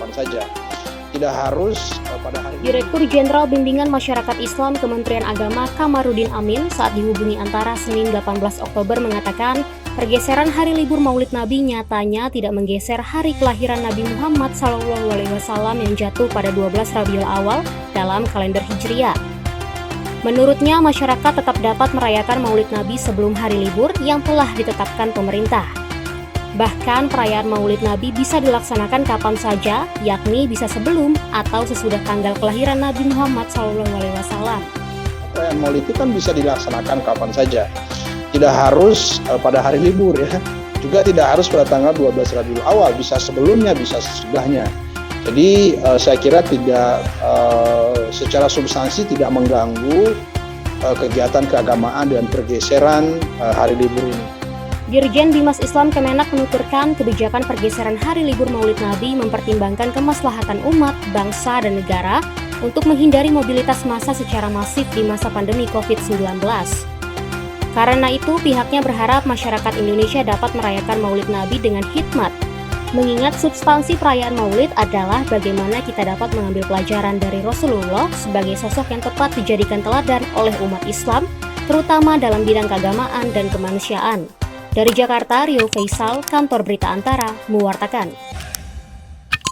kapan saja. Tidak harus pada hari Direktur Jenderal Bimbingan Masyarakat Islam Kementerian Agama Kamarudin Amin saat dihubungi Antara Senin 18 Oktober mengatakan pergeseran hari libur Maulid Nabi nyatanya tidak menggeser hari kelahiran Nabi Muhammad SAW yang jatuh pada 12 Rabiul Awal dalam kalender Hijriah. Menurutnya, masyarakat tetap dapat merayakan Maulid Nabi sebelum hari libur yang telah ditetapkan pemerintah. Bahkan perayaan Maulid Nabi bisa dilaksanakan kapan saja, yakni bisa sebelum atau sesudah tanggal kelahiran Nabi Muhammad SAW. Perayaan Maulid itu kan bisa dilaksanakan kapan saja. Tidak harus pada hari libur ya. Juga tidak harus pada tanggal 12 Rabiul Awal, bisa sebelumnya, bisa sesudahnya. Jadi saya kira tidak secara substansi tidak mengganggu kegiatan keagamaan dan pergeseran hari libur ini. Dirjen Bimas Islam Kemenak menuturkan kebijakan pergeseran hari libur Maulid Nabi mempertimbangkan kemaslahatan umat, bangsa, dan negara untuk menghindari mobilitas massa secara masif di masa pandemi COVID-19. Karena itu, pihaknya berharap masyarakat Indonesia dapat merayakan Maulid Nabi dengan hikmat, mengingat substansi perayaan Maulid adalah bagaimana kita dapat mengambil pelajaran dari Rasulullah sebagai sosok yang tepat dijadikan teladan oleh umat Islam, terutama dalam bidang keagamaan dan kemanusiaan. Dari Jakarta, Rio Faisal, Kantor Berita Antara, mewartakan.